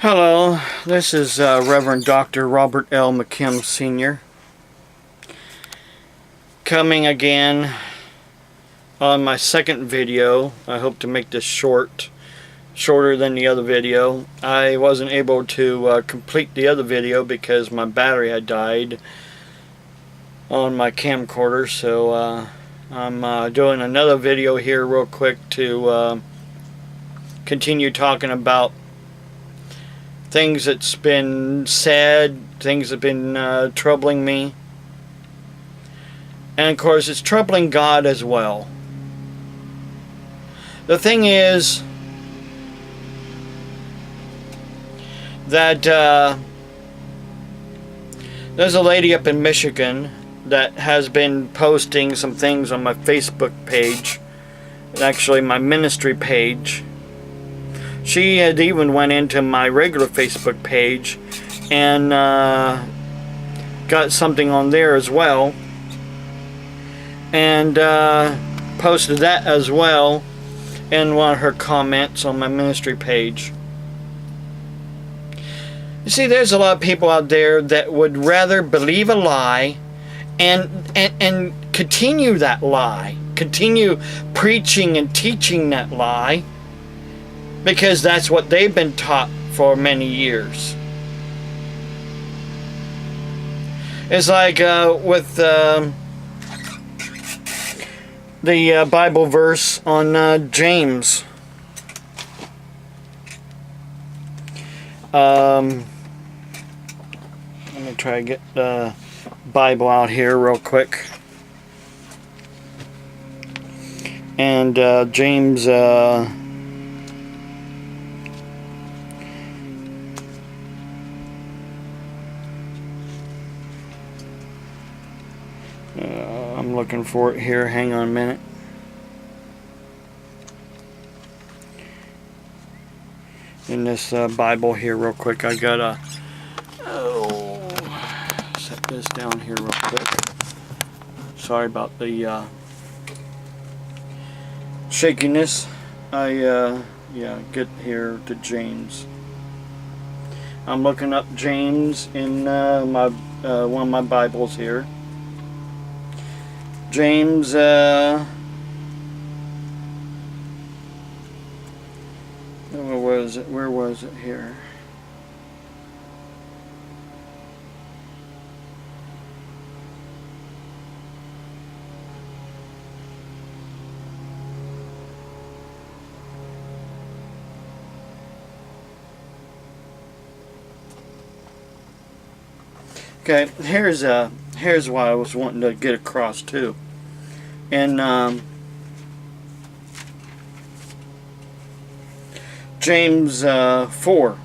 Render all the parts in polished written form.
Hello, this is Reverend Dr. Robert L. McKim Sr. coming again on my second video. I hope to make this shorter than the other video. I wasn't able to complete the other video because my battery had died on my camcorder, so I'm doing another video here real quick to continue talking about things that's been said, things that have been troubling me. And of course it's troubling God as well. The thing is that there's a lady up in Michigan that has been posting some things on my Facebook page, actually my ministry page. She had even went into my regular Facebook page and got something on there as well, and posted that as well in one of her comments on my ministry page. You see, there's a lot of people out there that would rather believe a lie and continue that lie, continue preaching and teaching that lie, because that's what they've been taught for many years. It's like with the Bible verse on James. Let me try to get the Bible out here real quick. And James I'm looking for it here. Hang on a minute. In this Bible here real quick, I gotta set this down here real quick. Sorry about the shakiness. Yeah, get here to James. I'm looking up James in my one of my Bibles here. James, where was it? Where was it here? Okay, here's what I was wanting to get across too. And James 4.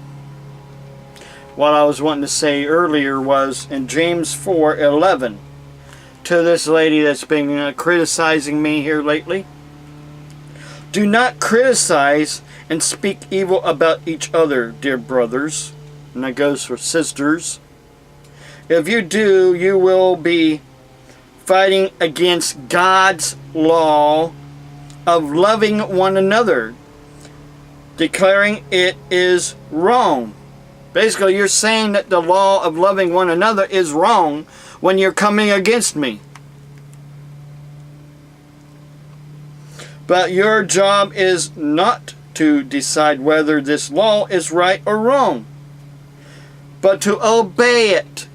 What I was wanting to say earlier was in James 4:11 to this lady that's been criticizing me here lately. Do not criticize and speak evil about each other, dear brothers. And that goes for sisters. If you do, you will be fighting against God's law of loving one another, declaring it is wrong. Basically, you're saying that the law of loving one another is wrong when you're coming against me. But your job is not to decide whether this law is right or wrong, but to obey it.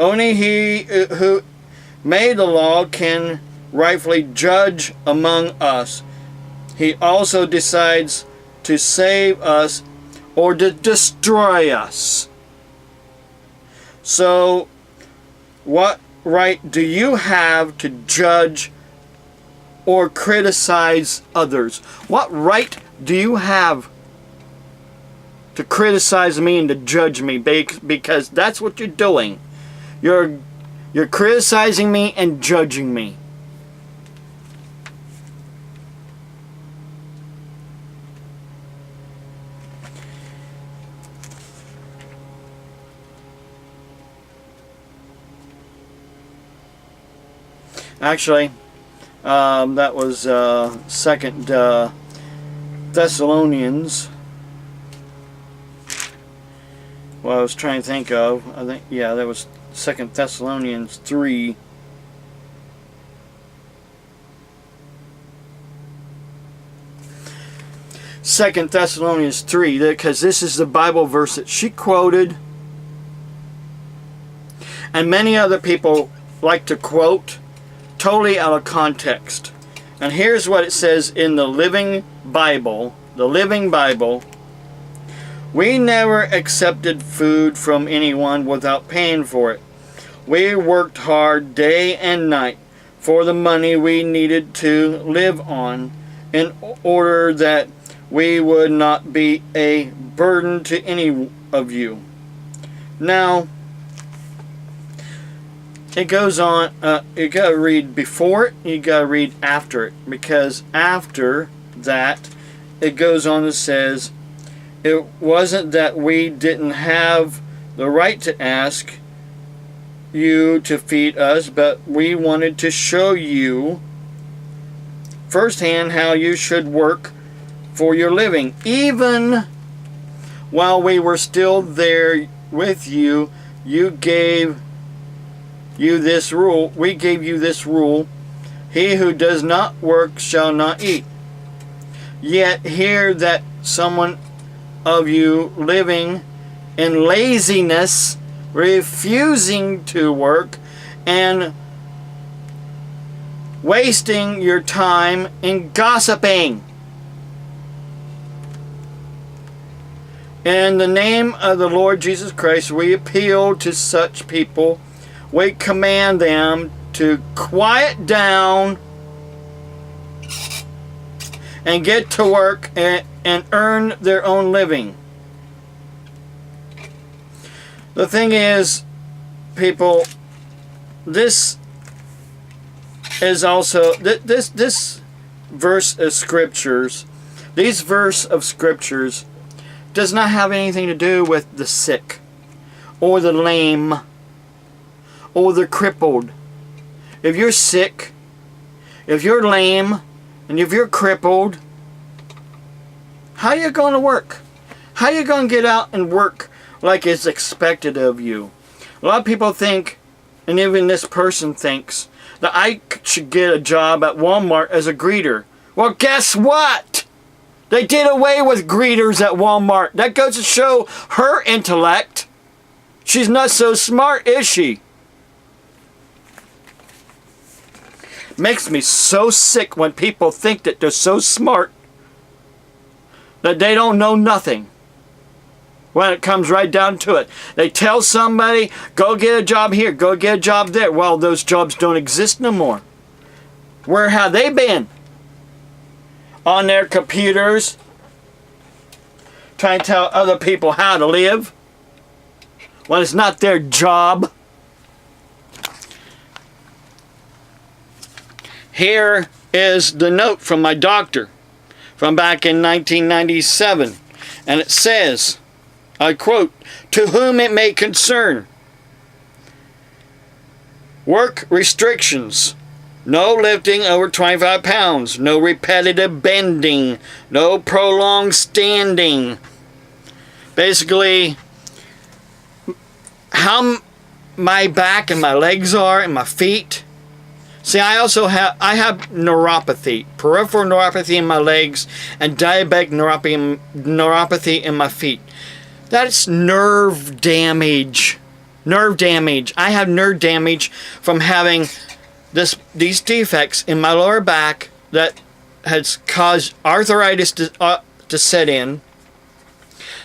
Only he who made the law can rightfully judge among us. He also decides to save us or to destroy us. So, what right do you have to judge or criticize others? What right do you have to criticize me and to judge me? Because that's what you're doing. You're criticizing me and judging me. Actually, that was second Thessalonians. Well, I was trying to think of. I think, yeah, that was 2 Thessalonians 3. Second Thessalonians 3, because this is the Bible verse that she quoted, and many other people like to quote totally out of context. And here's what it says in the Living Bible. The Living Bible. We never accepted food from anyone without paying for it. We worked hard day and night for the money we needed to live on in order that we would not be a burden to any of you. Now, it goes on, you got to read before it, you got to read after it, because after that, it goes on and says, it wasn't that we didn't have the right to ask you to feed us, but we wanted to show you firsthand how you should work for your living. Even while we were still there with you, we gave you this rule. He who does not work shall not eat. Yet hear that someone of you living in laziness, refusing to work, and wasting your time in gossiping. In the name of the Lord Jesus Christ, we appeal to such people. We command them to quiet down and get to work and earn their own living. The thing is, people, this is also this verse of scriptures. These verse of scriptures does not have anything to do with the sick or the lame or the crippled. If you're sick, if you're lame, and if you're crippled, how are you going to work? How are you going to get out and work like it's expected of you? A lot of people think, and even this person thinks, that I should get a job at Walmart as a greeter. Well, guess what? They did away with greeters at Walmart. That goes to show her intellect. She's not so smart, is she? Makes me so sick when people think that they're so smart that they don't know nothing. When it comes right down to it. They tell somebody, go get a job here, go get a job there. Well, those jobs don't exist no more. Where have they been? On their computers, trying to tell other people how to live when it's not their job. Here is the note from my doctor from back in 1997, and it says, I quote, "To whom it may concern, work restrictions. No lifting over 25 pounds. No repetitive bending. No prolonged standing." Basically, how my back and my legs are and my feet. See, I have neuropathy, peripheral neuropathy in my legs, and diabetic neuropathy in my feet. That's nerve damage. Nerve damage. I have nerve damage from having these defects in my lower back that has caused arthritis to set in.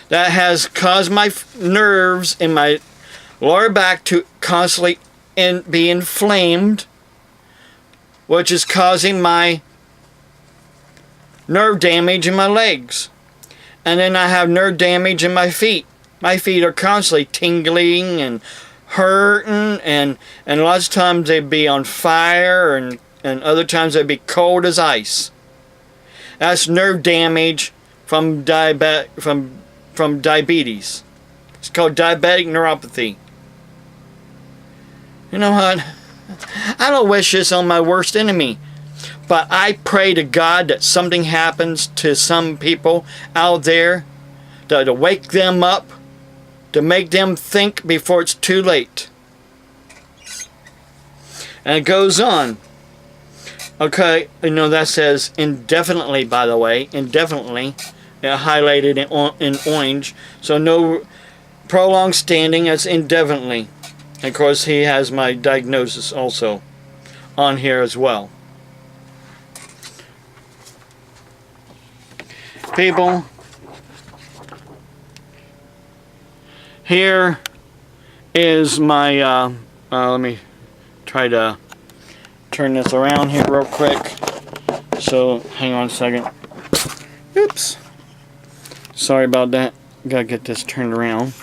That has caused my nerves in my lower back to constantly be inflamed, which is causing my nerve damage in my legs. And then I have nerve damage in my feet. My feet are constantly tingling and hurting, and lots of times they'd be on fire, and other times they'd be cold as ice. That's nerve damage from diabetes. It's called diabetic neuropathy. You know what? I don't wish this on my worst enemy. But I pray to God that something happens to some people out there to wake them up, to make them think before it's too late. And it goes on. Okay, that says indefinitely, by the way. Indefinitely. Highlighted in orange. So no prolonged standing, as indefinitely. And of course, he has my diagnosis also on here as well. People, here is my, let me try to turn this around here real quick. So, hang on a second. Oops. Sorry about that. Gotta get this turned around.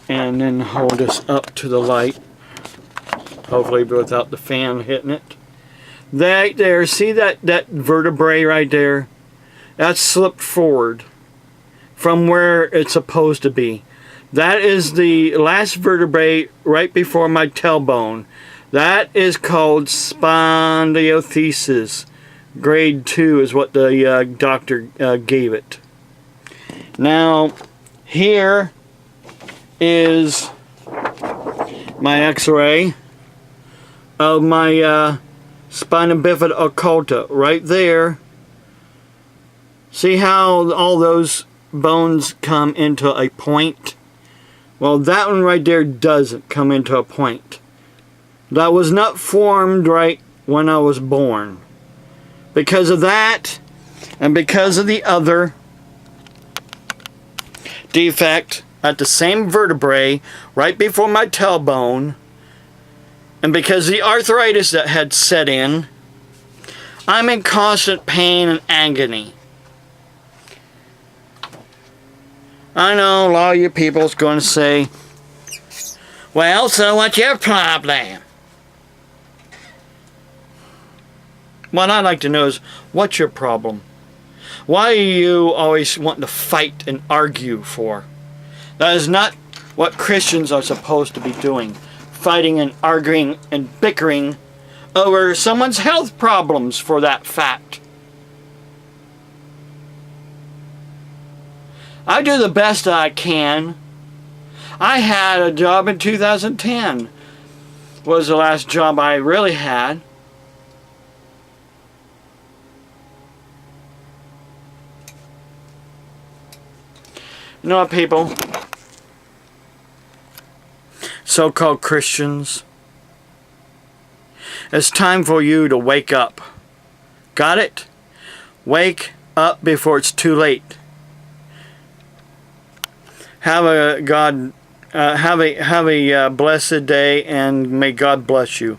And then hold this up to the light. Hopefully without the fan hitting it. That there, see that vertebrae right there? That's slipped forward from where it's supposed to be. That is the last vertebrae right before my tailbone. That is called spondylolisthesis. Grade 2 is what the doctor gave it. Now, here is my x-ray of my spina bifida occulta. Right there. See how all those bones come into a point? Well, that one right there doesn't come into a point. That was not formed right when I was born. Because of that, and because of the other defect at the same vertebrae right before my tailbone, and because of the arthritis that had set in, I'm in constant pain and agony. I know a lot of you people is going to say, well, so what's your problem? What I'd like to know is, what's your problem? Why are you always wanting to fight and argue for? That is not what Christians are supposed to be doing. Fighting and arguing and bickering over someone's health problems for that fact. I do the best I can. I had a job in 2010. Was the last job I really had. You know what, people? So-called Christians. It's time for you to wake up. Got it? Wake up before it's too late. Have a blessed day, and may God bless you.